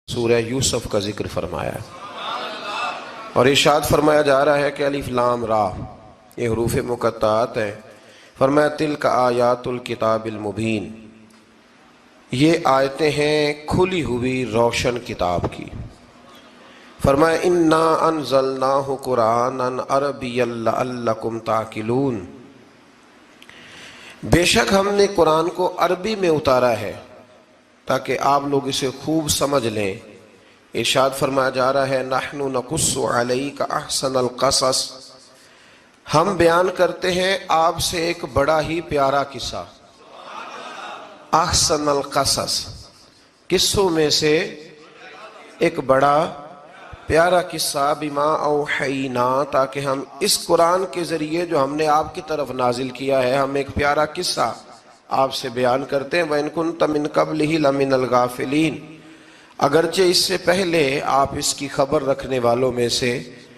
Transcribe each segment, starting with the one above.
سورہ یوسف کا ذکر فرمایا ہے اور ارشاد فرمایا جا رہا ہے کہ الف لام را یہ حروف مقطعات ہیں. فرمایا تلک آیات الکتاب المبین، یہ آیتیں ہیں کھلی ہوئی روشن کتاب کی. فرمایا انا انزلناہ قرآنا عربیا لعلکم تعقلون، بے شک ہم نے قرآن کو عربی میں اتارا ہے تاکہ آپ لوگ اسے خوب سمجھ لیں. ارشاد فرمایا جا رہا ہے نحن نقص علیک احسن القصص، ہم بیان کرتے ہیں آپ سے ایک بڑا ہی پیارا قصہ. احسن القصص، قصوں میں سے ایک بڑا پیارا قصہ. بما اوحینا، تاکہ ہم اس قرآن کے ذریعے جو ہم نے آپ کی طرف نازل کیا ہے، ہم ایک پیارا قصہ آپ سے بیان کرتے ہیں. وَإِن كُنتَ مِن قَبْلِهِ لَمِنَ الْغَافِلِينَ، اگرچہ اس سے پہلے آپ اس کی خبر رکھنے والوں میں سے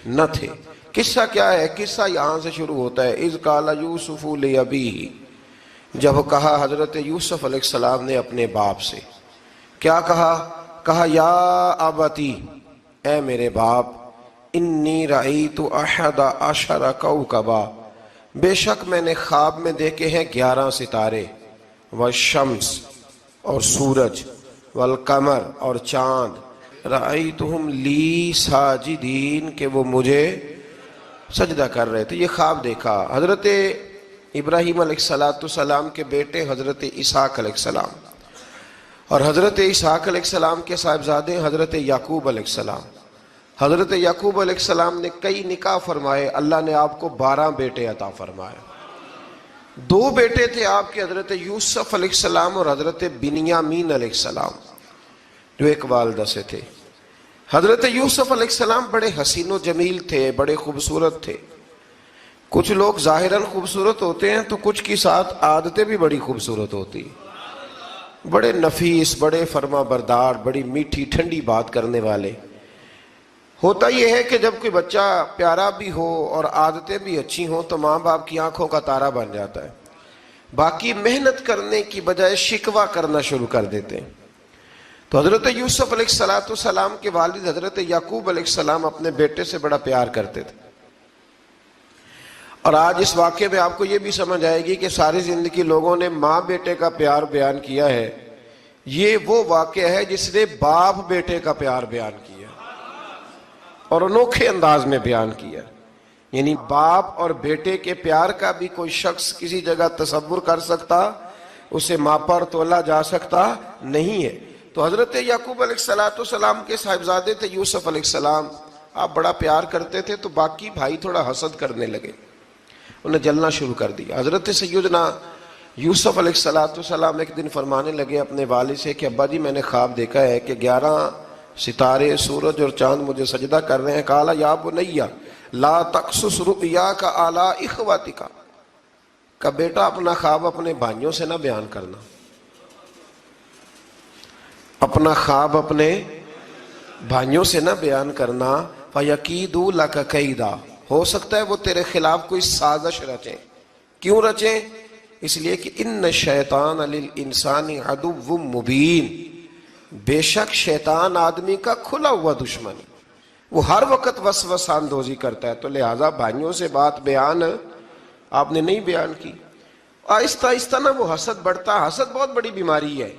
نہ تھے. قصہ کیا ہے؟ قصہ یہاں سے شروع ہوتا ہے. اذ قال یوسف لأبیہ، جب کہا حضرت یوسف علیہ السلام نے اپنے باپ سے. کیا کہا یا ابتی، اے میرے باپ، انی رأیت احد عشر کوکبا، بے شک میں نے خواب میں دیکھے ہیں 11 ستارے. والشمس، اور سورج، والقمر، اور چاند. رأیتہم لی ساجدین، کہ وہ مجھے سجدہ کر رہے تھے. یہ خواب دیکھا. حضرت ابراہیم علیہ السلام کے بیٹے حضرت اسحاق علیہ السلام اور حضرت اسحاق علیہ السلام کے صاحبزادے حضرت یعقوب علیہ السلام. حضرت یعقوب علیہ السلام نے کئی نکاح فرمائے. اللہ نے آپ کو 12 بیٹے عطا فرمائے. 2 بیٹے تھے آپ کے، حضرت یوسف علیہ السلام اور حضرت بنیامین علیہ السلام، جو ایک والدہ سے تھے. حضرت یوسف علیہ السلام بڑے حسین و جمیل تھے، بڑے خوبصورت تھے. کچھ لوگ ظاہراً خوبصورت ہوتے ہیں تو کچھ کی ساتھ عادتیں بھی بڑی خوبصورت ہوتی. بڑے نفیس، بڑے فرما بردار، بڑی میٹھی ٹھنڈی بات کرنے والے. ہوتا یہ ہے کہ جب کوئی بچہ پیارا بھی ہو اور عادتیں بھی اچھی ہوں تو ماں باپ کی آنکھوں کا تارا بن جاتا ہے. باقی محنت کرنے کی بجائے شکوہ کرنا شروع کر دیتے ہیں. تو حضرت یوسف علیہ السلام کے والد حضرت یعقوب علیہ السلام اپنے بیٹے سے بڑا پیار کرتے تھے. اور آج اس واقعے میں آپ کو یہ بھی سمجھ آئے گی کہ ساری زندگی لوگوں نے ماں بیٹے کا پیار بیان کیا ہے، یہ وہ واقعہ ہے جس نے باپ بیٹے کا پیار بیان کیا اور انوکھے انداز میں بیان کیا. یعنی باپ اور بیٹے کے پیار کا بھی کوئی شخص کسی جگہ تصور کر سکتا، اسے ماپا اور تولا جا سکتا نہیں ہے. تو حضرت یعقوب علیہ السلام کے صاحبزادے تھے یوسف علیہ السلام. آپ بڑا پیار کرتے تھے تو باقی بھائی تھوڑا حسد کرنے لگے، انہیں جلنا شروع کر دیا. حضرت سیدنا یوسف علیہ السلام ایک دن فرمانے لگے اپنے والد سے کہ ابا جی میں نے خواب دیکھا ہے کہ 11 ستارے، سورج اور چاند مجھے سجدہ کر رہے ہیں. قال یا بنی لا تقصص رؤیاک علی اخوتک، کہ بیٹا اپنا خواب اپنے بھائیوں سے نہ بیان کرنا، اپنا خواب اپنے بھائیوں سے نہ بیان کرنا. فَيَكِيدُوا لَكَ كَيْدًا، ہو سکتا ہے وہ تیرے خلاف کوئی سازش رچیں. کیوں رچیں؟ اس لیے کہ ان الشیطان للانسان عدو مبین، بے شک شیطان آدمی کا کھلا ہوا دشمن، وہ ہر وقت وسوسہ اندوزی کرتا ہے. تو لہٰذا بھائیوں سے بات بیان آپ نے نہیں بیان کی. آہستہ آہستہ نا وہ حسد بڑھتا. حسد بہت بڑی بیماری ہے.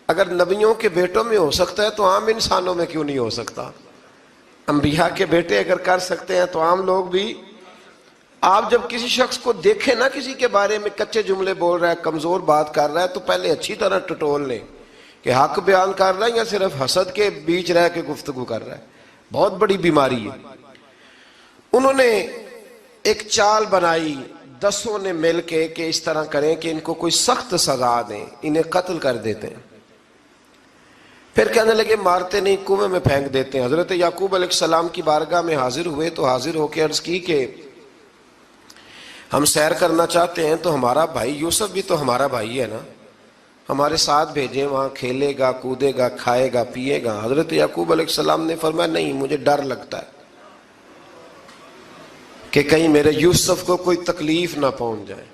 اگر نبیوں کے بیٹوں میں ہو سکتا ہے تو عام انسانوں میں کیوں نہیں ہو سکتا؟ انبیاء کے بیٹے اگر کر سکتے ہیں تو عام لوگ بھی. آپ جب کسی شخص کو دیکھیں نا کسی کے بارے میں کچے جملے بول رہا ہے، کمزور بات کر رہا ہے، تو پہلے اچھی طرح ٹٹول لیں کہ حق بیان کر رہا ہے یا صرف حسد کے بیچ رہ کے گفتگو کر رہا ہے. بہت بڑی بیماری ہے. انہوں نے ایک چال بنائی 10 نے مل کے کہ اس طرح کریں کہ ان کو کوئی سخت سزا دیں، انہیں قتل کر دیتے ہیں. پھر کہنے لگے مارتے نہیں، کنویں میں پھینک دیتے ہیں. حضرت یعقوب علیہ السلام کی بارگاہ میں حاضر ہوئے تو حاضر ہو کے عرض کی کہ ہم سیر کرنا چاہتے ہیں تو ہمارا بھائی یوسف بھی تو ہمارا بھائی ہے نا، ہمارے ساتھ بھیجیں، وہاں کھیلے گا، کودے گا، کھائے گا، پیے گا. حضرت یعقوب علیہ السلام نے فرمایا نہیں، مجھے ڈر لگتا ہے کہ کہیں میرے یوسف کو کوئی تکلیف نہ پہنچ جائے.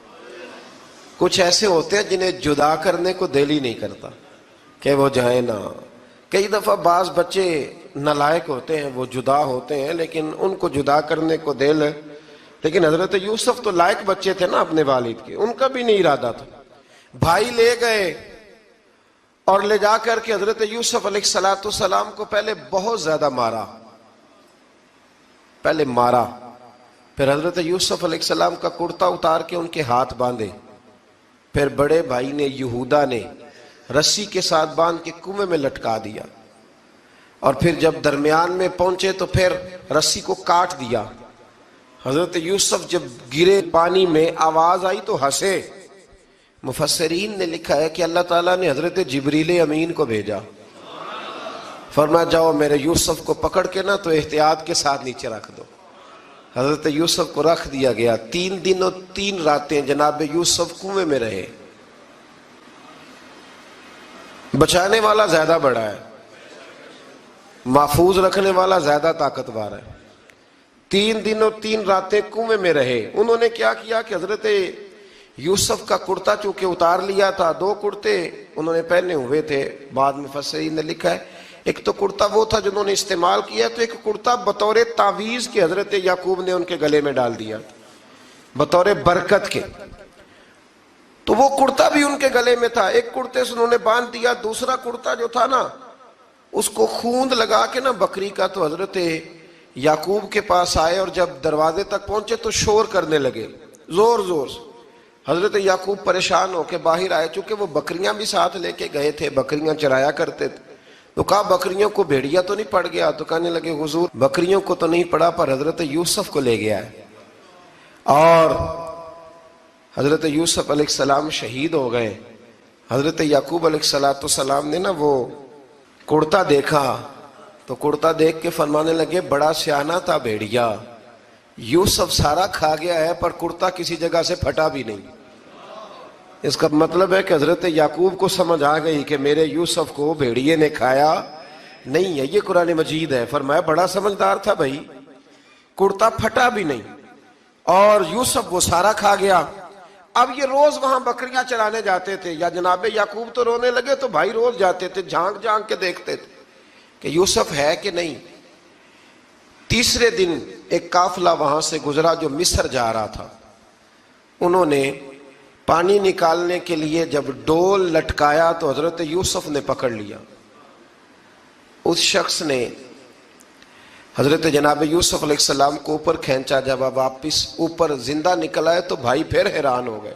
کچھ ایسے ہوتے ہیں جنہیں جدا کرنے کو دل ہی نہیں کرتا. کہ وہ جائیں نہ. کئی دفعہ بعض بچے نالائق ہوتے ہیں، وہ جدا ہوتے ہیں، لیکن ان کو جدا کرنے کو دل ہے. لیکن حضرت یوسف تو لائق بچے تھے نا اپنے والد کے، ان کا بھی نہیں ارادہ تھا. بھائی لے گئے اور لے جا کر کے حضرت یوسف علیہ السلام کو پہلے بہت زیادہ مارا. پھر حضرت یوسف علیہ السلام کا کرتا اتار کے ان کے ہاتھ باندھے. پھر بڑے بھائی نے یہودا نے رسی کے ساتھ باندھ کے کنویں میں لٹکا دیا. اور پھر جب درمیان میں پہنچے تو پھر رسی کو کاٹ دیا. حضرت یوسف جب گرے پانی میں آواز آئی تو ہنسے. مفسرین نے لکھا ہے کہ اللہ تعالیٰ نے حضرت جبریل امین کو بھیجا، فرمایا جاؤ میرے یوسف کو پکڑ کے نا تو احتیاط کے ساتھ نیچے رکھ دو. حضرت یوسف کو رکھ دیا گیا. 3 دن اور 3 راتیں جناب یوسف کنویں میں رہے. بچانے والا زیادہ بڑا ہے، محفوظ رکھنے والا زیادہ طاقتور ہے. 3 دن اور 3 راتیں کنویں میں رہے. انہوں نے کیا کیا کہ حضرت یوسف کا کرتا چونکہ اتار لیا تھا، 2 کرتے انہوں نے پہنے ہوئے تھے. بعد مفسرین نے لکھا ہے ایک تو کرتا وہ تھا جنہوں نے استعمال کیا، تو ایک کرتا بطور تعویذ کے حضرت یعقوب نے ان کے گلے میں ڈال دیا بطور برکت کے. تو وہ کرتا بھی ان کے گلے میں تھا. ایک کرتے سے انہوں نے باندھ دیا. دوسرا کرتا جو تھا نا اس کو خوند لگا کے نا بکری کا، تو حضرت یعقوب کے پاس آئے اور جب دروازے تک پہنچے تو شور کرنے لگے زور زور سے. حضرت یعقوب پریشان ہو کے باہر آئے، چونکہ وہ بکریاں بھی ساتھ لے کے گئے تھے، بکریاں چرایا کرتے تھے. تو کہا بکریوں کو بھیڑیا تو نہیں پڑ گیا؟ تو کہنے لگے حضور بکریوں کو تو نہیں پڑا، پر حضرت یوسف کو لے گیا ہے. اور حضرت یوسف علیہ السلام شہید ہو گئے. حضرت یعقوب علیہ السلام نے نا وہ کرتا دیکھا تو کرتا دیکھ کے فرمانے لگے بڑا سیانہ تھا بھیڑیا، یوسف سارا کھا گیا ہے پر کرتا کسی جگہ سے پھٹا بھی نہیں. اس کا مطلب ہے کہ حضرت یعقوب کو سمجھ آ گئی کہ میرے یوسف کو بھیڑیے نے کھایا نہیں ہے. یہ قرآن مجید ہے. فرمایا بڑا سمجھدار تھا بھائی، کرتا پھٹا بھی نہیں اور یوسف وہ سارا کھا گیا. اب یہ روز وہاں بکریاں چرانے جاتے تھے، یا جناب یعقوب تو رونے لگے تو بھائی روز جاتے تھے، جھانک جھانک کے دیکھتے تھے کہ یوسف ہے کہ نہیں. تیسرے دن ایک قافلہ وہاں سے گزرا جو مصر جا رہا تھا. انہوں نے پانی نکالنے کے لیے جب ڈول لٹکایا تو حضرت یوسف نے پکڑ لیا. اس شخص نے حضرت جناب یوسف علیہ السلام کو اوپر کھینچا. جب اب واپس اوپر زندہ نکل آئے تو بھائی پھر حیران ہو گئے.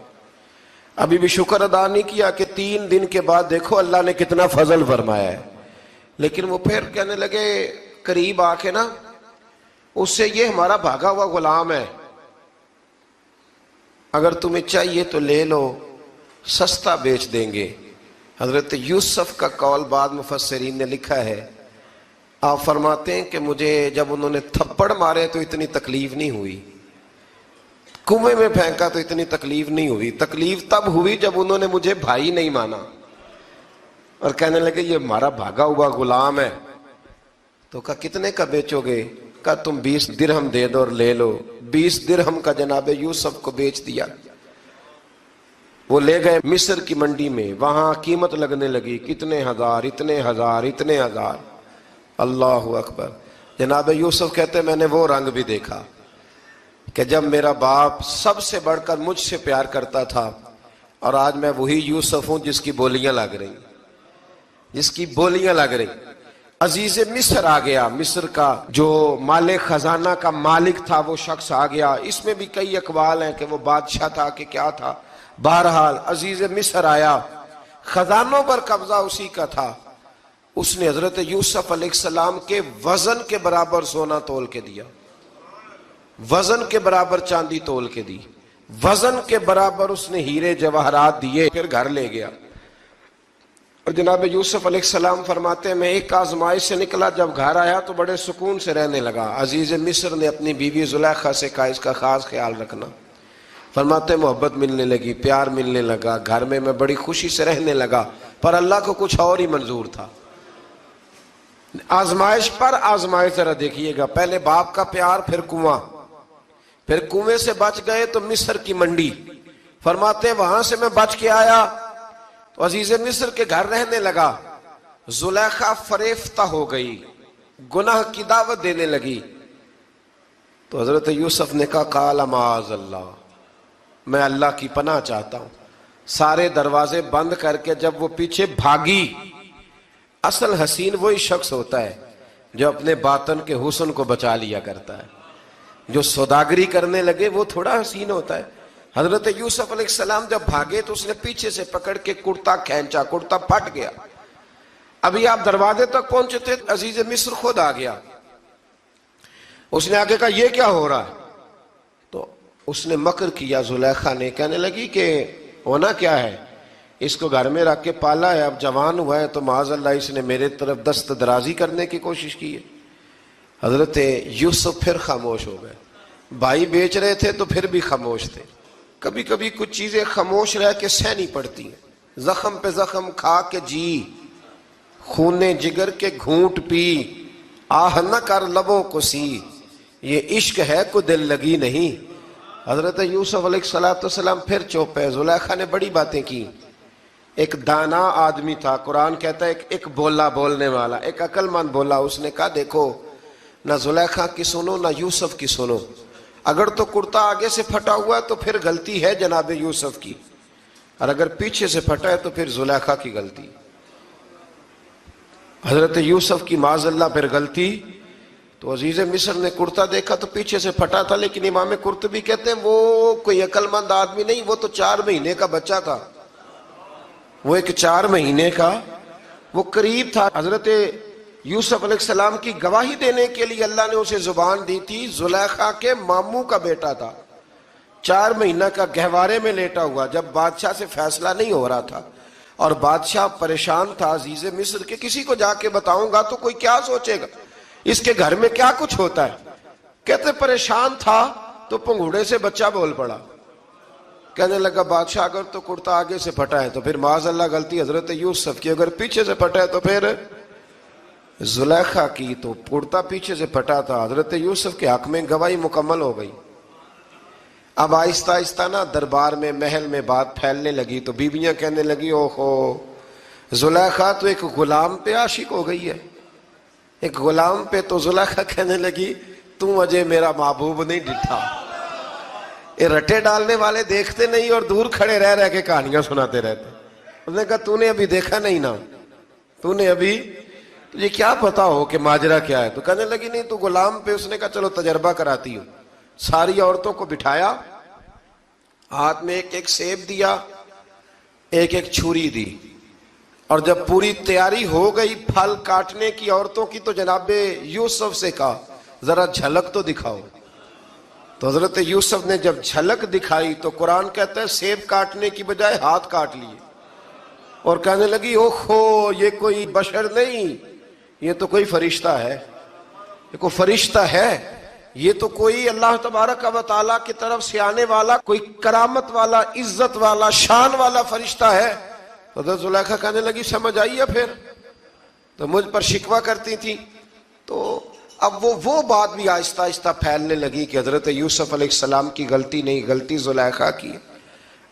ابھی بھی شکر ادا نہیں کیا کہ 3 دن کے بعد دیکھو اللہ نے کتنا فضل فرمایا ہے. لیکن وہ پھر کہنے لگے قریب آ کے نا اس سے، یہ ہمارا بھاگا ہوا غلام ہے، اگر تمہیں چاہیے تو لے لو، سستا بیچ دیں گے. حضرت یوسف کا قول بعد مفسرین نے لکھا ہے، آپ فرماتے ہیں کہ مجھے جب انہوں نے تھپڑ مارے تو اتنی تکلیف نہیں ہوئی، کنویں میں پھینکا تو اتنی تکلیف نہیں ہوئی. تکلیف تب ہوئی جب انہوں نے مجھے بھائی نہیں مانا اور کہنے لگے یہ ہمارا بھاگا ہوا غلام ہے. تو کہا کتنے کا بیچو گے؟ کہا تم 20 درہم دے دو اور لے لو. 20 درہم کا جناب یوسف کو بیچ دیا. وہ لے گئے مصر کی منڈی میں، وہاں قیمت لگنے لگی، کتنے ہزار، اتنے ہزار، اتنے ہزار. اللہ اکبر. جناب یوسف کہتے میں نے وہ رنگ بھی دیکھا کہ جب میرا باپ سب سے بڑھ کر مجھ سے پیار کرتا تھا اور آج میں وہی یوسف ہوں جس کی بولیاں لگ رہی، جس کی بولیاں لگ رہی. عزیز مصر آ گیا. مصر کا جو مال خزانہ کا مالک تھا وہ شخص آ گیا. اس میں بھی کئی اقوال ہیں کہ وہ بادشاہ تھا کہ کیا تھا. بہرحال عزیز مصر آیا، خزانوں پر قبضہ اسی کا تھا. اس نے حضرت یوسف علیہ السلام کے وزن کے برابر سونا تول کے دیا، وزن کے برابر چاندی تول کے دی، وزن کے برابر اس نے ہیرے جواہرات دیے. پھر گھر لے گیا. اور جناب یوسف علیہ السلام فرماتے ہیں میں ایک آزمائش سے نکلا، جب گھر آیا تو بڑے سکون سے رہنے لگا. عزیز مصر نے اپنی بیوی زلیخا سے کہا اس کا خاص خیال رکھنا. فرماتے ہیں محبت ملنے لگی، پیار ملنے لگا، گھر میں بڑی خوشی سے رہنے لگا. پر اللہ کو کچھ اور ہی منظور تھا. آزمائش پر آزمائش ذرا دیکھیے گا. پہلے باپ کا پیار، پھر کنواں، پھر کنویں سے بچ گئے تو مصر کی منڈی. فرماتے ہیں وہاں سے میں بچ کے آیا تو عزیز مصر کے گھر رہنے لگا. زلیخا فریفتہ ہو گئی، گناہ کی دعوت دینے لگی. تو حضرت یوسف نے کہا قال معاذ اللہ، میں اللہ کی پناہ چاہتا ہوں. سارے دروازے بند کر کے جب وہ پیچھے بھاگی، اصل حسین وہی شخص ہوتا ہے جو اپنے باطن کے حسن کو بچا لیا کرتا ہے. جو سوداگری کرنے لگے وہ تھوڑا حسین ہوتا ہے. حضرت یوسف علیہ السلام جب بھاگے تو اس نے پیچھے سے پکڑ کے کرتا کھینچا، کرتا پھٹ گیا. ابھی آپ دروازے تک پہنچے تھے، عزیز مصر خود آ گیا. اس نے آگے کہا یہ کیا ہو رہا ہے؟ تو اس نے مکر کیا، زلیخا نے، کہنے لگی کہ ہونا کیا ہے، اس کو گھر میں رکھ کے پالا ہے، اب جوان ہوا ہے تو معاذ اللہ اس نے میرے طرف دست درازی کرنے کی کوشش کی ہے. حضرت یوسف پھر خاموش ہو گئے. بھائی بیچ رہے تھے تو پھر بھی خاموش تھے. کبھی کبھی کچھ چیزیں خاموش رہ کے سہنی پڑتی ہیں. زخم پہ زخم کھا کے جی، خون جگر کے گھونٹ پی، آہ نہ کر لبوں کو سی، یہ عشق ہے کو دل لگی نہیں. حضرت یوسف علیہ السلام پھر چپ ہے. زلیخا نے بڑی باتیں کی. ایک دانا آدمی تھا، قرآن کہتا ہے ایک بولا بولنے والا، ایک عقل مند بولا. اس نے کہا دیکھو، نہ زلیخا کی سنو نہ یوسف کی سنو. اگر تو کرتا آگے سے پھٹا ہوا ہے تو پھر غلطی ہے جناب یوسف کی، اور اگر پیچھے سے پھٹا ہے تو پھر زلیخا کی غلطی. حضرت یوسف کی معاذ اللہ پھر غلطی. تو عزیز مصر نے کرتا دیکھا تو پیچھے سے پھٹا تھا، لیکن امام قرطبی کہتے ہیں وہ کوئی عقل مند آدمی نہیں، وہ تو 4 مہینے کا بچہ تھا. وہ ایک 4 مہینے کا وہ قریب تھا. حضرت یوسف علیہ السلام کی گواہی دینے کے لیے اللہ نے اسے زبان دی تھی. زلیخا کے ماموں کا بیٹا تھا، 4 مہینہ کا گہوارے میں لیٹا ہوا، جب بادشاہ سے فیصلہ نہیں ہو رہا تھا اور بادشاہ پریشان تھا عزیز مصر کے کسی کو جا کے بتاؤں گا تو کوئی کیا سوچے گا، اس کے گھر میں کیا کچھ ہوتا ہے. کہتے پریشان تھا تو پنگوڑے سے بچہ بول پڑا. کہنے لگا بادشاہ اگر تو کرتا آگے سے پھٹا ہے تو پھر معاذ اللہ غلطی حضرت یوسف کی، اگر پیچھے سے پھٹا ہے تو پھر زلیخا کی. تو کرتا پیچھے سے پھٹا تھا. حضرت یوسف کے حق میں گواہی مکمل ہو گئی. اب آہستہ آہستہ نا دربار میں محل میں بات پھیلنے لگی. تو بیویاں کہنے لگی اوہو، زلیخا تو ایک غلام پہ عاشق ہو گئی ہے، ایک غلام پہ. تو زلیخا کہنے لگی تم اجے میرا محبوب نہیں ڈٹھا. یہ رٹے ڈالنے والے دیکھتے نہیں اور دور کھڑے رہ رہ کے کہانیاں سناتے رہتے. اس نے کہا تو نے ابھی دیکھا نہیں نا، تو نے ابھی، تجھے کیا پتا ہو کہ ماجرا کیا ہے. تو کہنے لگی نہیں تو غلام پہ. اس نے کہا چلو تجربہ کراتی ہوں. ساری عورتوں کو بٹھایا، ہاتھ میں ایک ایک سیب دیا، ایک ایک چھری دی، اور جب پوری تیاری ہو گئی پھل کاٹنے کی عورتوں کی تو جناب یوسف سے کہا ذرا جھلک تو دکھاؤ. تو حضرت یوسف نے جب جھلک دکھائی تو قرآن کہتا ہے سیب کاٹنے کی بجائے ہاتھ کاٹ لیے، اور کہنے لگی اوہو یہ کوئی بشر نہیں، یہ تو کوئی فرشتہ ہے، یہ کوئی فرشتہ ہے، یہ تو کوئی اللہ تبارک و تعالیٰ کی طرف سے آنے والا کوئی کرامت والا، عزت والا، شان والا فرشتہ ہے. تو حضرت زلیخا کہنے لگی سمجھ آئی ہے پھر تو مجھ پر شکوہ کرتی تھی. تو اب وہ بات بھی آہستہ آہستہ پھیلنے لگی کہ حضرت یوسف علیہ السلام کی غلطی نہیں، غلطی زلیخا کی.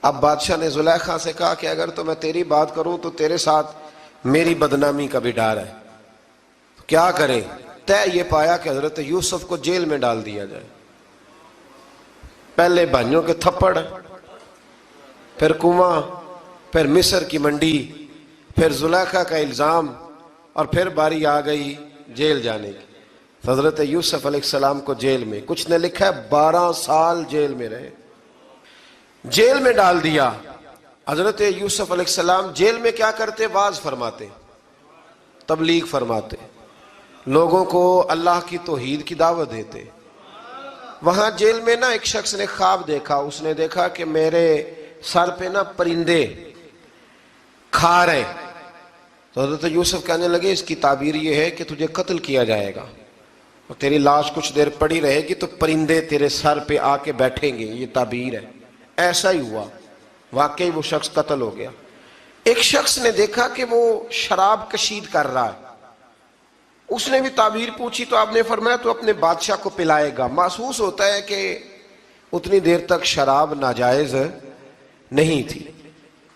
اب بادشاہ نے زلیخا سے کہا کہ اگر تو میں تیری بات کروں تو تیرے ساتھ میری بدنامی کا بھی ڈر ہے، کیا کریں؟ طے یہ پایا کہ حضرت یوسف کو جیل میں ڈال دیا جائے. پہلے بھائیوں کے تھپڑ، پھر کنواں، پھر مصر کی منڈی، پھر زلیخا کا الزام، اور پھر باری آ گئی جیل جانے کی. حضرت یوسف علیہ السلام کو جیل میں، کچھ نے لکھا ہے 12 سال جیل میں رہے، جیل میں ڈال دیا. حضرت یوسف علیہ السلام جیل میں کیا کرتے؟ واعظ فرماتے، تبلیغ فرماتے، لوگوں کو اللہ کی توحید کی دعوت دیتے. وہاں جیل میں نا ایک شخص نے خواب دیکھا. اس نے دیکھا کہ میرے سر پہ نا پرندے کھا رہے. تو حضرت یوسف کہنے لگے اس کی تعبیر یہ ہے کہ تجھے قتل کیا جائے گا اور تیری لاش کچھ دیر پڑی رہے گی تو پرندے تیرے سر پہ آ کے بیٹھیں گے، یہ تعبیر ہے. ایسا ہی ہوا، واقعی وہ شخص قتل ہو گیا. ایک شخص نے دیکھا کہ وہ شراب کشید کر رہا ہے. اس نے بھی تعبیر پوچھی تو آپ نے فرمایا تو اپنے بادشاہ کو پلائے گا. محسوس ہوتا ہے کہ اتنی دیر تک شراب ناجائز نہیں تھی،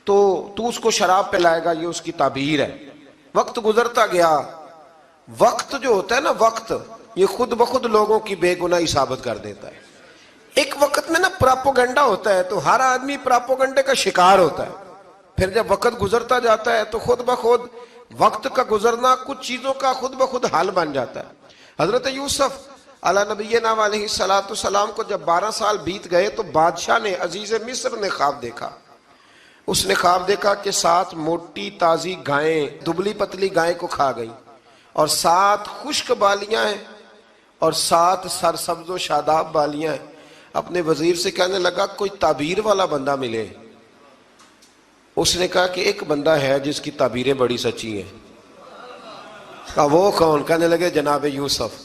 تو اس کو شراب پلائے گا، یہ اس کی تعبیر ہے. وقت گزرتا گیا. وقت جو ہوتا ہے نا، وقت یہ خود بخود لوگوں کی بے گناہی ثابت کر دیتا ہے. ایک وقت میں نا پراپوگنڈا ہوتا ہے تو ہر آدمی پراپوگنڈے کا شکار ہوتا ہے. پھر جب وقت گزرتا جاتا ہے تو خود بخود وقت کا گزرنا کچھ چیزوں کا خود بخود حل بن جاتا ہے. حضرت یوسف علیہ نبینا علیہ السلام کو جب 12 سال بیت گئے تو بادشاہ نے، عزیز مصر نے خواب دیکھا. اس نے خواب دیکھا کہ 7 موٹی تازی گائیں دبلی پتلی گائیں کو کھا گئی، اور 7 خشک بالیاں ہیں اور 7 سرسبز و شاداب بالیاں ہیں. اپنے وزیر سے کہنے لگا کوئی تعبیر والا بندہ ملے. اس نے کہا کہ ایک بندہ ہے جس کی تعبیریں بڑی سچی ہیں. کہا وہ کون؟ کہنے لگے جناب یوسف.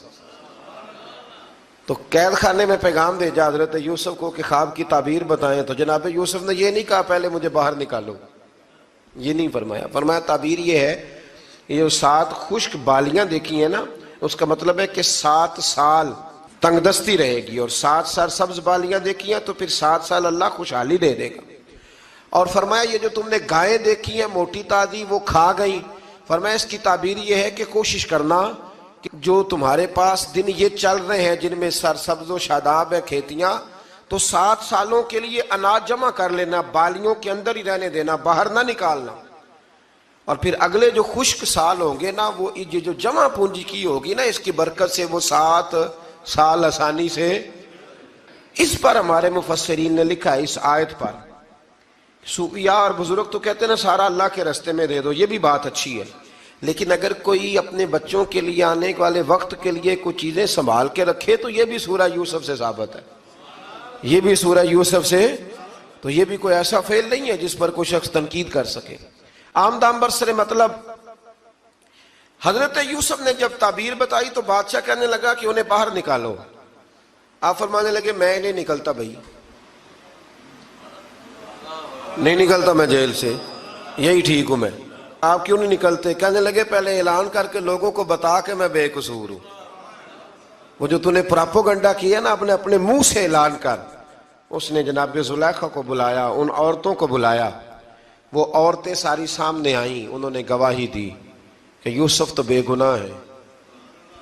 تو قید خانے میں پیغام بھیجا حضرت یوسف کو کہ خواب کی تعبیر بتائیں. تو جناب یوسف نے یہ نہیں کہا پہلے مجھے باہر نکالو، یہ نہیں فرمایا. فرمایا تعبیر یہ ہے، یہ 7 خشک بالیاں دیکھی ہیں نا، اس کا مطلب ہے کہ 7 سال تنگ دستی رہے گی، اور 7 سرسبز بالیاں دیکھی ہیں تو پھر 7 سال اللہ خوشحالی دے دے گا. اور فرمایا یہ جو تم نے گائیں دیکھی ہیں موٹی تازی وہ کھا گئی، فرمایا اس کی تعبیر یہ ہے کہ کوشش کرنا کہ جو تمہارے پاس دن یہ چل رہے ہیں جن میں سرسبز و شاداب ہے کھیتیاں، تو 7 سالوں کے لیے اناج جمع کر لینا، بالیوں کے اندر ہی رہنے دینا، باہر نہ نکالنا. اور پھر اگلے جو خشک سال ہوں گے نا، وہ یہ جو جمع پونجی کی ہوگی نا، اس کی برکت سے وہ 7 سال آسانی سے. اس پر ہمارے مفسرین نے لکھا ہے، اس آیت پر صوفیاء اور بزرگ تو کہتے ہیں نا سارا اللہ کے راستے میں دے دو، یہ بھی بات اچھی ہے، لیکن اگر کوئی اپنے بچوں کے لیے آنے والے وقت کے لیے کچھ چیزیں سنبھال کے رکھے تو یہ بھی سورہ یوسف سے ثابت ہے. یہ بھی سورہ یوسف سے، تو یہ بھی کوئی ایسا فعل نہیں ہے جس پر کوئی شخص تنقید کر سکے. عام دام برسر مطلب حضرت یوسف نے جب تعبیر بتائی تو بادشاہ کہنے لگا کہ انہیں باہر نکالو. آپ فرمانے لگے میں نہیں نکلتا بھائی، نہیں نکلتا میں جیل سے، یہی ٹھیک ہوں میں. آپ کیوں نہیں نکلتے؟ کہنے لگے پہلے اعلان کر کے لوگوں کو بتا کہ میں بے قصور ہوں. وہ جو تو نے پراپوگنڈا کیا نا اپنے منہ سے اعلان کر. اس نے جناب زلیخا کو بلایا، ان عورتوں کو بلایا، وہ عورتیں ساری سامنے آئیں، انہوں نے گواہی دی کہ یوسف تو بے گناہ ہے.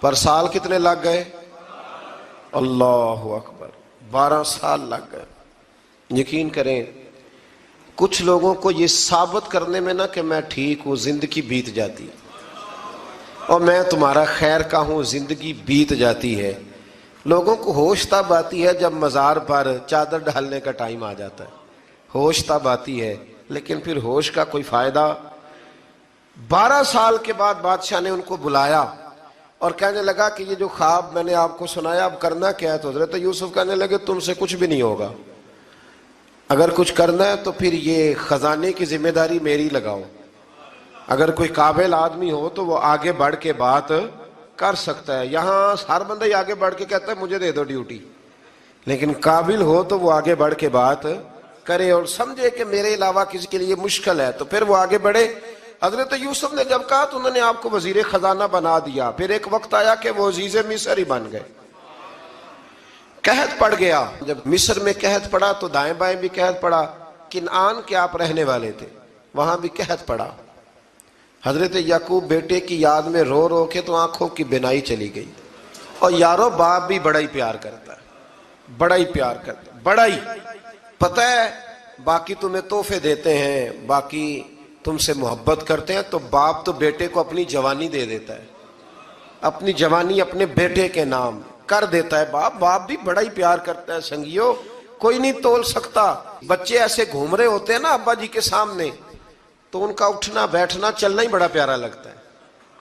پر سال کتنے لگ گئے؟ اللہ اکبر، 12 سال لگ گئے. یقین کریں کچھ لوگوں کو یہ ثابت کرنے میں نا کہ میں ٹھیک ہوں زندگی بیت جاتی، اور میں تمہارا خیر کا ہوں زندگی بیت جاتی ہے. لوگوں کو ہوش تب آتی ہے جب مزار پر چادر ڈالنے کا ٹائم آ جاتا ہے، ہوش تب آتی ہے، لیکن پھر ہوش کا کوئی فائدہ. 12 سال کے بعد بادشاہ نے ان کو بلایا اور کہنے لگا کہ یہ جو خواب میں نے آپ کو سنایا اب کرنا کیا ہے؟ تو حضرت یوسف کہنے لگے تم سے کچھ بھی نہیں ہوگا، اگر کچھ کرنا ہے تو پھر یہ خزانے کی ذمہ داری میری لگاؤ. اگر کوئی قابل آدمی ہو تو وہ آگے بڑھ کے بات کر سکتا ہے. یہاں ہر بندہ ہی آگے بڑھ کے کہتا ہے مجھے دے دو ڈیوٹی، لیکن قابل ہو تو وہ آگے بڑھ کے بات کرے اور سمجھے کہ میرے علاوہ کسی کے لیے مشکل ہے تو پھر وہ آگے بڑھے. حضرت یوسف نے جب کہا تو انہوں نے آپ کو وزیر خزانہ بنا دیا. پھر ایک وقت آیا کہ وہ عزیز مصر ہی بن گئے. قحط پڑ گیا، جب مصر میں قحط پڑا تو دائیں بائیں بھی قحط پڑا. کنعان کے آپ رہنے والے تھے، وہاں بھی قحط پڑا. حضرت یعقوب بیٹے کی یاد میں رو رو کے تو آنکھوں کی بینائی چلی گئی. اور یارو باپ بھی بڑا ہی پیار کرتا ہے، بڑا ہی پیار کرتا ہے، بڑا ہی. پتہ ہے باقی تمہیں تحفے دیتے ہیں، باقی تم سے محبت کرتے ہیں، تو باپ تو بیٹے کو اپنی جوانی دے دیتا ہے، اپنی جوانی اپنے بیٹے کے نام کر دیتا ہے. باپ بھی بڑا ہی پیار کرتا ہے. سنگیو کوئی نہیں تول سکتا. بچے ایسے گھوم رہے ہوتے ہیں نا ابا جی کے سامنے تو ان کا اٹھنا بیٹھنا چلنا ہی بڑا پیارا لگتا ہے،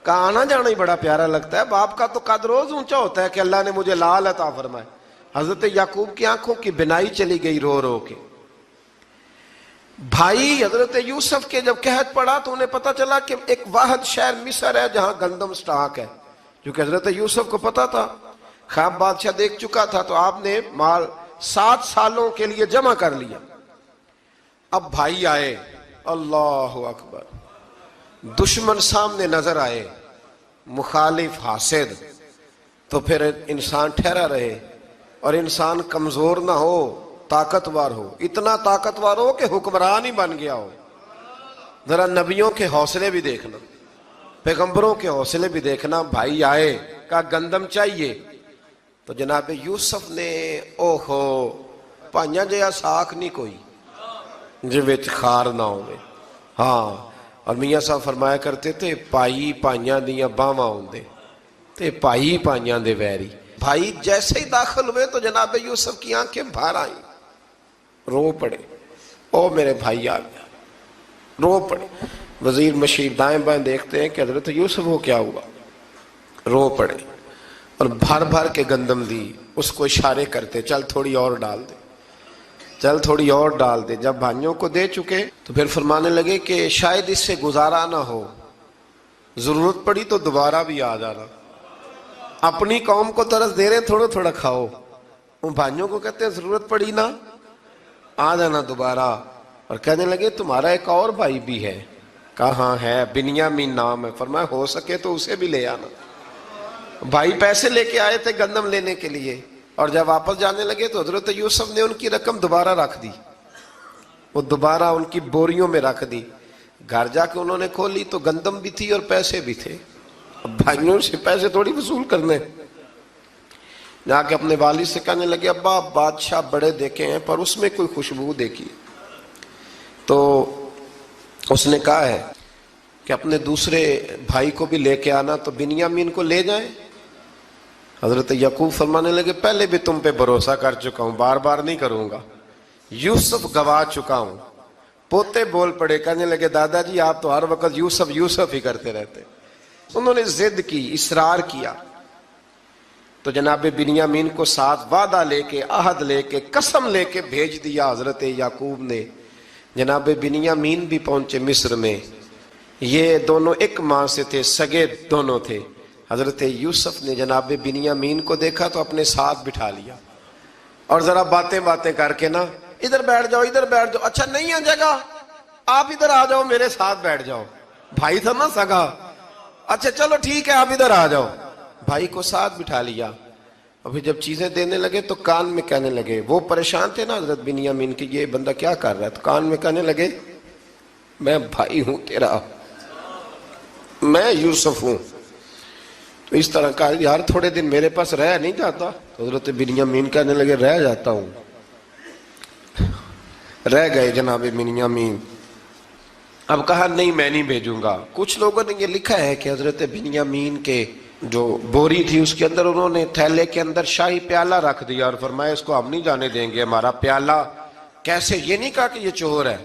کا آنا جانا ہی بڑا پیارا لگتا ہے. باپ کا تو قد روز اونچا ہوتا ہے کہ اللہ نے مجھے لال عطا فرمائے. حضرت یعقوب کی آنکھوں کی بینائی چلی گئی رو رو کے. بھائی حضرت یوسف کے جب قحط پڑا تو انہیں پتا چلا کہ ایک واحد شہر مصر ہے جہاں گندم سٹاک ہے، کیونکہ حضرت یوسف کو پتا تھا، خواب بادشاہ دیکھ چکا تھا. تو آپ نے مال 7 سالوں کے لیے جمع کر لیا. اب بھائی آئے، اللہ اکبر، دشمن سامنے نظر آئے، مخالف حاسد، تو پھر انسان ٹھہرا رہے اور انسان کمزور نہ ہو، طاقتور ہو. اتنا طاقتور ہو کہ حکمران ہی بن گیا ہو. ذرا نبیوں کے حوصلے بھی دیکھنا. پیغمبروں کے حوصلے بھی دیکھنا. بھائی آئے کہا گندم چاہیے تو جناب یوسف نے اوہو پائیاں جیا ساکھ نہیں کوئی جی وچ خار نہ ہوئے. ہاں اور میاں صاحب فرمایا کرتے تھے پائی پائیاں دیاں باواں ہوندے تے پائی پائیاں دے ویری. بھائی جیسے ہی داخل ہوئے تو جناب یوسف کی آنکھیں بھر آئیں, رو پڑے. او میرے بھائی آ گیا, رو پڑے. وزیر مشیر دائیں بائیں دیکھتے ہیں کہ حضرت یوسف کو کیا ہوا, رو پڑے اور بھر بھر کے گندم دی. اس کو اشارے کرتے چل تھوڑی اور ڈال دے, چل تھوڑی اور ڈال دے. جب بھائیوں کو دے چکے تو پھر فرمانے لگے کہ شاید اس سے گزارا نہ ہو, ضرورت پڑی تو دوبارہ بھی آ جانا. اپنی قوم کو ترس دے رہے تھوڑا تھوڑا کھاؤ, ان بھائیوں کو کہتے ہیں ضرورت پڑی نا آ جانا دوبارہ. اور کہنے لگے تمہارا ایک اور بھائی بھی ہے. کہاں ہے؟ بنیامین نام ہے. فرمایا ہو سکے تو اسے بھی لے آنا. بھائی پیسے لے کے آئے تھے گندم لینے کے لیے, اور جب واپس جانے لگے تو حضرت یوسف نے ان کی رقم دوبارہ رکھ دی, وہ دوبارہ ان کی بوریوں میں رکھ دی. گھر جا کے انہوں نے کھولی تو گندم بھی تھی اور پیسے بھی تھے. بھائیوں سے پیسے تھوڑی وصول کرنے. جا کے اپنے والد سے کہنے لگے ابا بادشاہ بڑے دیکھے ہیں پر اس میں کوئی خوشبو دیکھی. تو اس نے کہا ہے کہ اپنے دوسرے بھائی کو بھی لے کے آنا, تو بنیامین کو لے جائیں. حضرت یعقوب فرمانے لگے پہلے بھی تم پہ بھروسہ کر چکا ہوں, بار بار نہیں کروں گا. یوسف گوا چکا ہوں. پوتے بول پڑے, کہنے لگے دادا جی آپ تو ہر وقت یوسف یوسف ہی کرتے رہتے. انہوں نے ضد کی, اصرار کیا, تو جناب بنیامین کو ساتھ وعدہ لے کے, عہد لے کے, قسم لے کے بھیج دیا حضرت یعقوب نے. جناب بنیامین بھی پہنچے مصر میں. یہ دونوں ایک ماں سے تھے, سگے دونوں تھے. حضرت یوسف نے جناب بنیامین کو دیکھا تو اپنے ساتھ بٹھا لیا, اور ذرا باتیں باتیں کر کے نا ادھر بیٹھ جاؤ ادھر بیٹھ جاؤ, اچھا نہیں ہے جگہ آپ ادھر آ جاؤ میرے ساتھ بیٹھ جاؤ. بھائی تھا نا سگا, اچھا چلو ٹھیک ہے آپ ادھر آ جاؤ. بھائی کو ساتھ بٹھا لیا. ابھی جب چیزیں دینے لگے تو کان میں کہنے لگے, وہ پریشان تھے نا حضرت بنیامین کہ یہ بندہ کیا کر رہا ہے, تو کان میں کہنے لگے میں بھائی ہوں تیرا, میں یوسف ہوں. تو اس طرح کہا یار تھوڑے دن میرے پاس رہ نہیں جاتا. تو حضرت بنیامین کہنے لگے رہ جاتا ہوں. رہ گئے جناب بنیامین. اب کہا نہیں میں نہیں بھیجوں گا. کچھ لوگوں نے یہ لکھا ہے کہ حضرت بنیامین کے جو بوری تھی اس کے اندر انہوں نے تھیلے کے اندر شاہی پیالہ رکھ دیا, اور فرمایا اس کو ہم نہیں جانے دیں گے. ہمارا پیالہ کیسے, یہ نہیں کہا کہ یہ چور ہے,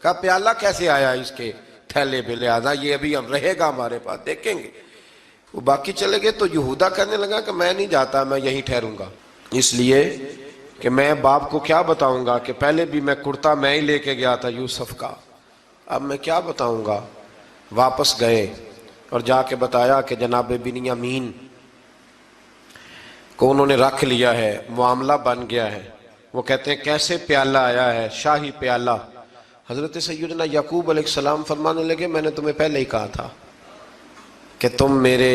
کہا پیالہ کیسے آیا اس کے تھیلے پہ, لہذا یہ ابھی ہم رہے گا ہمارے پاس, دیکھیں گے. وہ باقی چلے گئے. تو یہودا کہنے لگا کہ میں نہیں جاتا, میں یہیں ٹھہروں گا, اس لیے کہ میں باپ کو کیا بتاؤں گا کہ پہلے بھی میں کرتا میں ہی لے کے گیا تھا یوسف کا, اب میں کیا بتاؤں گا. واپس گئے اور جا کے بتایا کہ جناب بنیامین کو انہوں نے رکھ لیا ہے, معاملہ بن گیا ہے. وہ کہتے ہیں کیسے پیالہ آیا ہے, شاہی پیالہ. حضرت سیدنا یعقوب علیہ السلام فرمانے لگے میں نے تمہیں پہلے ہی کہا تھا کہ تم میرے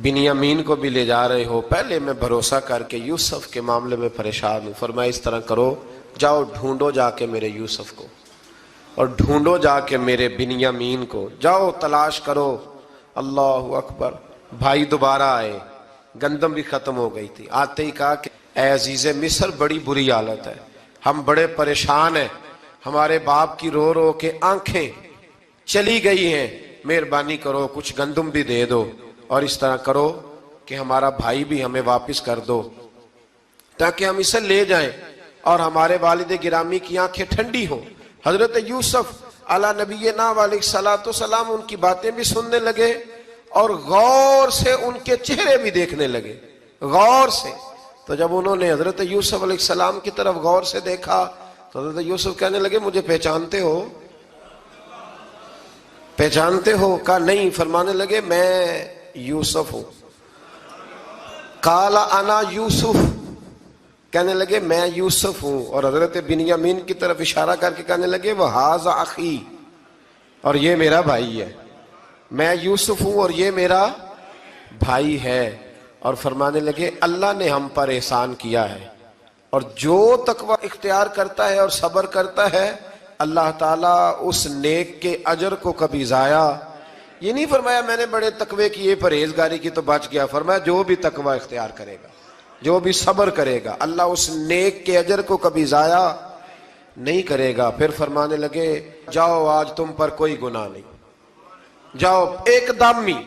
بنیامین کو بھی لے جا رہے ہو. پہلے میں بھروسہ کر کے یوسف کے معاملے میں پریشان ہوں. فرمایا اس طرح کرو, جاؤ ڈھونڈو جا کے میرے یوسف کو, اور ڈھونڈو جا کے میرے بنیامین کو, جاؤ تلاش کرو. اللہ اکبر. بھائی دوبارہ آئے, گندم بھی ختم ہو گئی تھی. آتے ہی کہا کہ اے عزیز مصر بڑی بری حالت ہے, ہم بڑے پریشان ہیں, ہمارے باپ کی رو رو کے آنکھیں چلی گئی ہیں, مہربانی کرو کچھ گندم بھی دے دو, اور اس طرح کرو کہ ہمارا بھائی بھی ہمیں واپس کر دو تاکہ ہم اسے لے جائیں اور ہمارے والد گرامی کی آنکھیں ٹھنڈی ہوں. حضرت یوسف علی نبینا علیہ الصلوۃ والسلام ان کی باتیں بھی سننے لگے اور غور سے ان کے چہرے بھی دیکھنے لگے, غور سے. تو جب انہوں نے حضرت یوسف علیہ السلام کی طرف غور سے دیکھا تو حضرت یوسف کہنے لگے مجھے پہچانتے ہو, پہچانتے ہو؟ کہا نہیں. فرمانے لگے میں یوسف ہوں. قال انا یوسف, کہنے لگے میں یوسف ہوں. اور حضرت بنیامین کی طرف اشارہ کر کے کہنے لگے وہذا اخی, اور یہ میرا بھائی ہے. میں یوسف ہوں اور یہ میرا بھائی ہے. اور فرمانے لگے اللہ نے ہم پر احسان کیا ہے, اور جو تقوی اختیار کرتا ہے اور صبر کرتا ہے اللہ تعالیٰ اس نیک کے اجر کو کبھی ضائع یہ نہیں فرمایا میں نے بڑے تقوی کیے پرہیزگاری کی تو بچ گیا، فرمایا جو بھی تقوی اختیار کرے گا، جو بھی صبر کرے گا، اللہ اس نیک کے اجر کو کبھی ضائع نہیں کرے گا۔ پھر فرمانے لگے جاؤ آج تم پر کوئی گناہ نہیں، جاؤ ایک دم ہی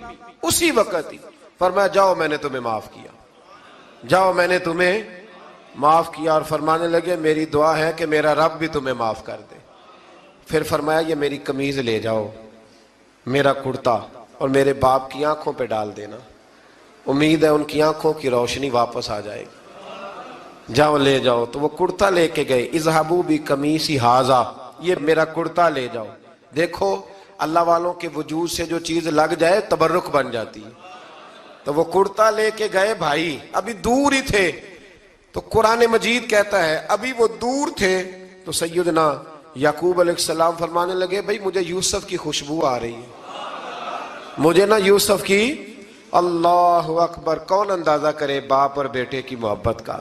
اسی وقت ہی فرمایا جاؤ میں نے تمہیں معاف کیا، جاؤ میں نے تمہیں معاف کیا۔ اور فرمانے لگے میری دعا ہے کہ میرا رب بھی تمہیں معاف کر دے۔ پھر فرمایا یہ میری قمیض لے جاؤ، میرا کرتا، اور میرے باپ کی آنکھوں پہ ڈال دینا، امید ہے ان کی آنکھوں کی روشنی واپس آ جائے گی، جاؤ لے جاؤ۔ تو وہ کرتا لے کے گئے، اذهبوا بقمیصی ھذا، یہ میرا کرتا لے جاؤ۔ دیکھو اللہ والوں کے وجود سے جو چیز لگ جائے تبرک بن جاتی ہے۔ تو وہ کرتا لے کے گئے، بھائی ابھی دور ہی تھے، تو قرآن مجید کہتا ہے ابھی وہ دور تھے تو سیدنا یعقوب علیہ السلام فرمانے لگے بھئی مجھے یوسف کی خوشبو آ رہی ہے، مجھے نا یوسف کی، اللہ اکبر، کون اندازہ کرے باپ اور بیٹے کی محبت کا،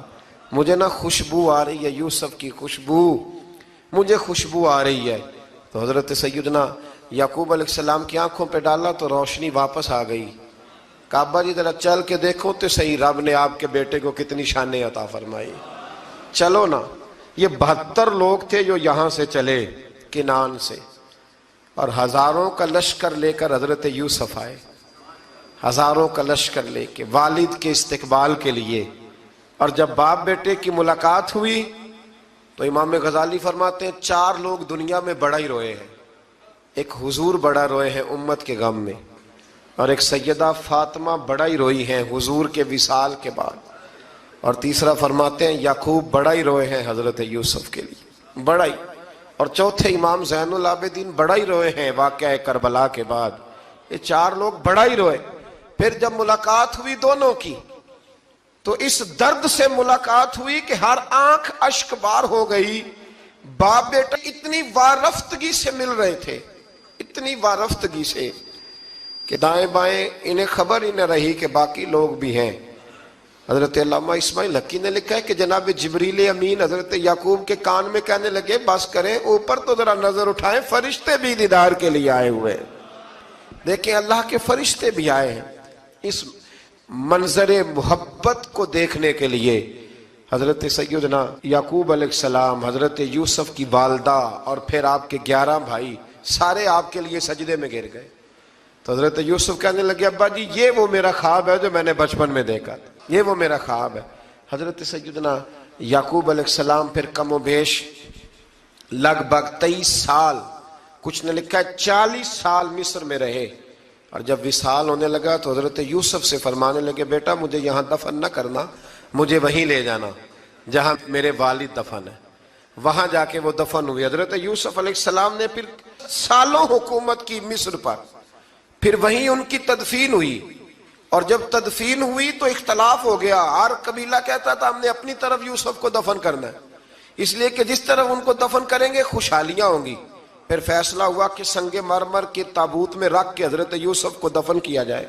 مجھے نا خوشبو آ رہی ہے، یوسف کی خوشبو، مجھے خوشبو آ رہی ہے۔ تو حضرت سیدنا یعقوب علیہ السلام کی آنکھوں پہ ڈالا تو روشنی واپس آ گئی۔ کعبہ جی ذرا چل کے دیکھو تو صحیح رب نے آپ کے بیٹے کو کتنی شانیں عطا فرمائی۔ چلو نا، یہ 72 لوگ تھے جو یہاں سے چلے کنان سے، اور ہزاروں کا لشکر لے کر حضرت یوسف آئے، ہزاروں کا لشکر لے کے والد کے استقبال کے لیے۔ اور جب باپ بیٹے کی ملاقات ہوئی تو امام غزالی فرماتے ہیں 4 لوگ دنیا میں بڑا ہی روئے ہیں، ایک حضور بڑا روئے ہیں امت کے غم میں، اور ایک سیدہ فاطمہ بڑا ہی روئی ہیں حضور کے وصال کے بعد، اور تیسرا فرماتے ہیں یعقوب بڑا ہی روئے ہیں حضرت یوسف کے لیے، بڑا ہی، اور چوتھے امام زین العابدین بڑا ہی روئے ہیں واقعہ کربلا کے بعد۔ یہ 4 لوگ بڑا ہی روئے۔ پھر جب ملاقات ہوئی دونوں کی تو اس درد سے ملاقات ہوئی کہ ہر آنکھ اشک بار ہو گئی۔ باپ بیٹا اتنی وارفتگی سے مل رہے تھے، اتنی وارفتگی سے کہ دائیں بائیں انہیں خبر ہی نہ رہی کہ باقی لوگ بھی ہیں۔ حضرت علامہ اسماعیل حقی نے لکھا ہے کہ جناب جبریل امین حضرت یعقوب کے کان میں کہنے لگے بس کریں، اوپر تو ذرا نظر اٹھائیں، فرشتے بھی دیدار کے لیے آئے ہوئے ہیں۔ دیکھیں اللہ کے فرشتے بھی آئے ہیں اس منظر محبت کو دیکھنے کے لیے۔ حضرت سیدنا یعقوب علیہ السلام، حضرت یوسف کی والدہ، اور پھر آپ کے 11 بھائی سارے آپ کے لیے سجدے میں گر گئے۔ تو حضرت یوسف کہنے لگے ابا جی یہ وہ میرا خواب ہے جو میں نے بچپن میں دیکھا تھا، یہ وہ میرا خواب ہے۔ حضرت سیدنا یعقوب علیہ السلام پھر کم و بیش لگ بھگ 23 سال، کچھ نے لکھا ہے 40 سال مصر میں رہے، اور جب وصال ہونے لگا تو حضرت یوسف سے فرمانے لگے بیٹا مجھے یہاں دفن نہ کرنا، مجھے وہیں لے جانا جہاں میرے والد دفن ہے۔ وہاں جا کے وہ دفن ہوئے۔ حضرت یوسف علیہ السلام نے پھر سالوں حکومت کی مصر پر، پھر وہیں ان کی تدفین ہوئی، اور جب تدفین ہوئی تو اختلاف ہو گیا، ہر قبیلہ کہتا تھا ہم نے اپنی طرف یوسف کو دفن کرنا ہے، اس لیے کہ جس طرف ان کو دفن کریں گے خوشحالیاں ہوں گی۔ پھر فیصلہ ہوا کہ سنگ مرمر کے تابوت میں رکھ کے حضرت یوسف کو دفن کیا جائے،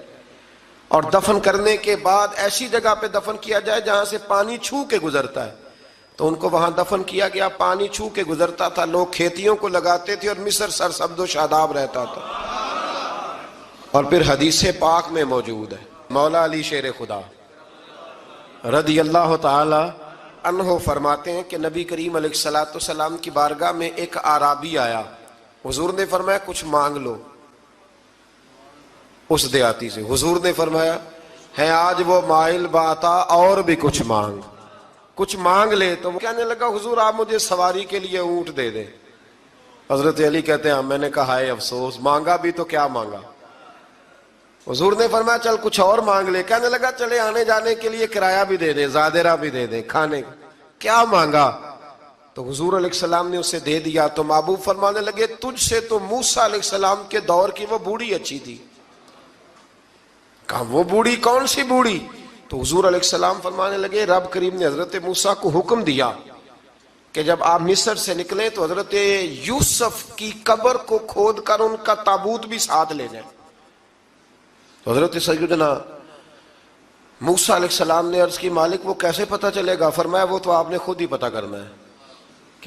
اور دفن کرنے کے بعد ایسی جگہ پہ دفن کیا جائے جہاں سے پانی چھو کے گزرتا ہے۔ تو ان کو وہاں دفن کیا گیا، پانی چھو کے گزرتا تھا، لوگ کھیتیوں کو لگاتے تھے اور مصر سرسبز و شاداب رہتا تھا۔ اور پھر حدیث پاک میں موجود ہے، مولا علی شیر خدا رضی اللہ تعالی عنہ فرماتے ہیں کہ نبی کریم علیہ السلام کی بارگاہ میں ایک اعرابی آیا، حضور نے فرمایا کچھ مانگ لو اس دیہاتی سے۔ حضور نے فرمایا ہے آج وہ مائل باتا، اور بھی کچھ مانگ لے۔ تو وہ کہنے لگا حضور آپ مجھے سواری کے لیے اونٹ دے دیں۔ حضرت علی کہتے ہیں میں نے کہا ہے افسوس، مانگا بھی تو کیا مانگا۔ حضور نے فرمایا چل کچھ اور مانگ لے۔ کہنے لگا چلے آنے جانے کے لیے کرایہ بھی دے دیں، زادرہ بھی دے دیں، کھانے کیا مانگا۔ تو حضور علیہ السلام نے اسے دے دیا۔ تو محبوب فرمانے لگے تجھ سے تو موسیٰ علیہ السلام کے دور کی وہ بوڑھی اچھی تھی۔ کہا وہ بوڑھی کون سی بوڑھی؟ تو حضور علیہ السلام فرمانے لگے رب کریم نے حضرت موسیٰ کو حکم دیا کہ جب آپ مصر سے نکلیں تو حضرت یوسف کی قبر کو کھود کر ان کا تابوت بھی ساتھ لے جائیں۔ تو حضرت سیدنا موسیٰ علیہ السلام نے عرض کی مالک وہ کیسے پتہ چلے گا؟ فرمایا وہ تو آپ نے خود ہی پتہ کرنا ہے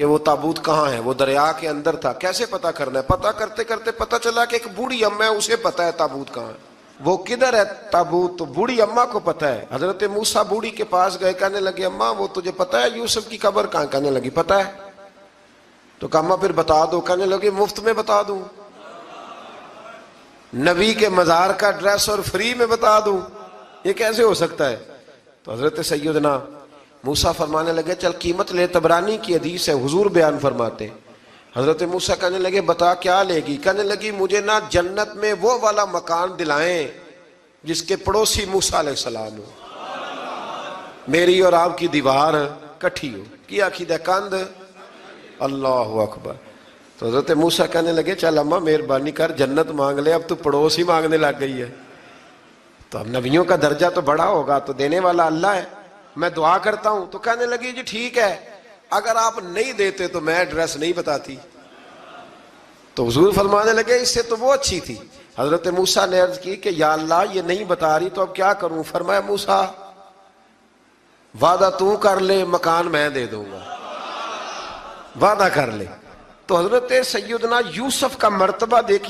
کہ وہ تابوت کہاں ہے، وہ دریا کے اندر تھا، کیسے پتا کرنا ہے؟ پتا کرتے کرتے پتا چلا کہ ایک بوڑھی اماں ہے، اسے پتا ہے تابوت کہاں ہے، وہ کدھر ہے تابوت، تو بوڑھی اماں کو پتا ہے۔ حضرت موسیٰ بوڑھی کے پاس گئے، کہنے لگے اماں وہ تجھے پتا ہے یوسف کی قبر کہاں؟ کہنے لگی پتا ہے۔ تو کہا اماں پھر بتا دو، کہنے لگے مفت میں بتا دوں، نبی کے مزار کا ایڈریس اور فری میں بتا دوں، یہ کیسے ہو سکتا ہے؟ تو حضرت سیدنا موسیٰ فرمانے لگے چل قیمت لے، طبرانی کی حدیث ہے، حضور بیان فرماتے۔ حضرت موسیٰ کہنے لگے بتا کیا لے گی؟ کہنے لگی مجھے نا جنت میں وہ والا مکان دلائیں جس کے پڑوسی موسیٰ علیہ السلام ہو، میری اور آپ کی دیوار کٹھی ہو، کی عقیدہ کند، اللہ اکبر۔ تو حضرت موسیٰ کہنے لگے چل اماں مہربانی کر جنت مانگ لے، اب تو پڑوس ہی مانگنے لگ گئی ہے، تو اب نبیوں کا درجہ تو بڑا ہوگا، تو دینے والا اللہ ہے، میں دعا کرتا ہوں۔ تو کہنے لگی جی ٹھیک ہے، اگر آپ نہیں دیتے تو میں ایڈریس نہیں بتاتی۔ تو حضور فرمانے لگے اس سے تو وہ اچھی تھی۔ حضرت موسیٰ نے عرض کی کہ یا اللہ یہ نہیں بتا رہی تو اب کیا کروں؟ فرمایا موسیٰ وعدہ تو کر لے، مکان میں دے دوں گا، وعدہ کر لے۔ تو حضرت سیدنا یوسف کا مرتبہ دیکھ